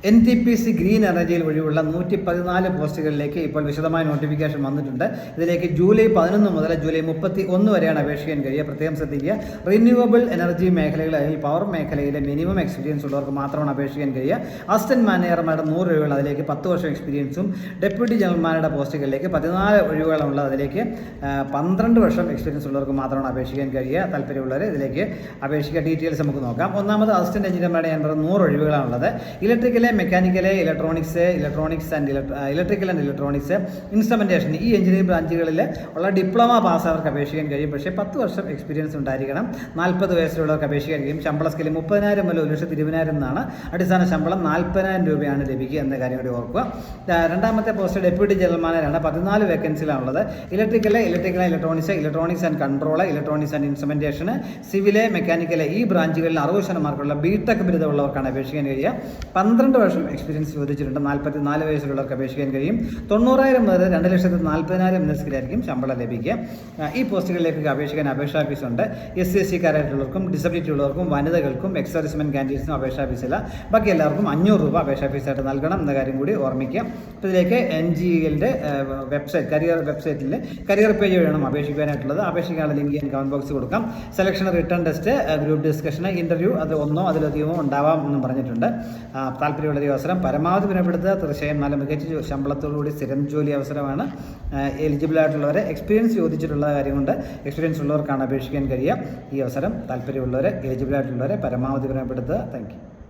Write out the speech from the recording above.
NTPC green എനർജിയിൽ ഒഴിവുള്ള 114 പോസ്റ്റുകളിലേക്ക് ഇപ്പോൾ വിശദമായ നോട്ടിഫിക്കേഷൻ വന്നിട്ടുണ്ട്. ഇതിലേക്ക് ജൂലൈ 11 മുതൽ ജൂലൈ 31 വരെയാണ് അപേക്ഷിക്കാൻ കഴിയുക. പ്രത്യേകം ശ്രദ്ധിക്കുക, റിന്യൂവബിൾ എനർജി മേഖലയിൽ അല്ലെങ്കിൽ പവർ മേഖലയിലെ മിനിമം എക്സ്പീരിയൻസ് ഉള്ളവർക്ക് മാത്രമാണ് അപേക്ഷിക്കാൻ കഴിയുക. അസിസ്റ്റന്റ് മാനേജർമാരുടെ 100 ഒഴിവുകൾ, അതിലേക്ക് 10 വർഷം എക്സ്പീരിയൻസും ഡെപ്യൂട്ടി ജനറൽമാരുടെ പോസ്റ്റുകളിലേക്ക് 14 ഒഴിവുകളുള്ളത്, അതിലേക്ക് 12 വർഷം എക്സ്പീരിയൻസ് ഉള്ളവർക്ക് മാത്രമാണ് അപേക്ഷിക്കാൻ കഴിയുക. താല്പര്യമുള്ളവർ ഇതിലേക്ക് അപേക്ഷിക്കുക. ഡീറ്റെയിൽസ് നമുക്ക് നോക്കാം. ഒന്നാമത് അസിസ്റ്റന്റ് എഞ്ചിനീയർമാരുടെ 100 ഒഴിവുകളാണുള്ളത്. Electrical, mechanical, electronics and electrical and electronics, instrumentation, ഈ എഞ്ചിനീയറിംഗ് ബ്രാഞ്ചുകളിൽ ഉള്ള ഡിപ്ലോമ പാസ് അവർക്ക് അപേക്ഷിക്കാൻ കഴിയും. പക്ഷേ 10 വർഷം എക്സ്പീരിയൻസ് ഉണ്ടായിരിക്കണം. 40 വയസ്സിലുള്ളവർക്ക് അപേക്ഷിക്കാൻ കഴിയും. ശമ്പള സ്കെയിൽ 30,000 മുതൽ 1,20,000 എന്നാണ്. അടിസ്ഥാന ശമ്പളം 40,000 രൂപയാണ് ലഭിക്കുക എന്ന കാര്യം കൂടി ഓർക്കുക. രണ്ടാമത്തെ പോസ്റ്റ് ഡെപ്യൂട്ടി ജനറൽ മാനേജറാണ്. 14 വേക്കൻസിയിലാണുള്ളത്. Electrical electronics and control, electronics and instrumentation, civil, mechanical, ഈ ബ്രാഞ്ചുകളിൽ 60% മാർക്കുള്ള ബിടെക് ബിരുദമുള്ളവർക്കാണ് അപേക്ഷിക്കാൻ കഴിയുക. 12 വർഷം എക്സ്പീരിയൻസ് ചോദിച്ചിട്ടുണ്ട്. 44 വയസ്സിലുള്ളവർക്ക് അപേക്ഷിക്കാൻ കഴിയും. 90,000 മുതൽ 2,40,000 എന്ന സ്കിലായിരിക്കും ശമ്പളം ലഭിക്കുക. ഈ പോസ്റ്റുകളിലേക്ക് അപേക്ഷിക്കാൻ അപേക്ഷാ ഫീസ് ഉണ്ട്. SC കാരായിട്ടുള്ളവർക്കും ഡിസബിലിറ്റി ഉള്ളവർക്കും വനിതകൾക്കും എക്സ് സർവീസ്മെൻ കാൻഡിഡേറ്റ്സിനും അപേക്ഷാ ഫീസില്ല. ബാക്കി എല്ലാവർക്കും 500 രൂപ അപേക്ഷാ ഫീസായിട്ട് നൽകണം എന്ന കാര്യം കൂടി ഓർമ്മിക്കുക. അപ്പോൾ ഇതിലേക്ക് NGELന്റെ വെബ്സൈറ്റ്, വെബ്സൈറ്റിൽ കരിയർ പേജ് വഴിയാണ് അപേക്ഷിക്കാനായിട്ടുള്ളത്. അപേക്ഷിക്കാനുള്ള ലിങ്ക് ഞാൻ കമന്റ് ബോക്സിൽ കൊടുക്കാം. Selection, return test, group discussion, interview, അത് ഒന്നോ അതിലധികമോ ഉണ്ടാവാം എന്നും പറഞ്ഞിട്ടുണ്ട്. താല്പര്യമുള്ള അവസരം പരമാവധി വിലപ്പെടുത്തുക. തീർച്ചയായും നല്ല മികച്ച ശമ്പളത്തോടുകൂടി സ്ഥിരം ജോലി അവസരമാണ്. എലിജിബിൾ ആയിട്ടുള്ളവരെ എക്സ്പീരിയൻസ് ചോദിച്ചിട്ടുള്ള കാര്യം കൊണ്ട് എക്സ്പീരിയൻസ് ഉള്ളവർക്കാണ് അപേക്ഷിക്കാൻ കഴിയുക. ഈ അവസരം താല്പര്യമുള്ളവരെ, എലിജിബിൾ ആയിട്ടുള്ളവരെ പരമാവധി വിലപ്പെടുത്തുക. Thank you.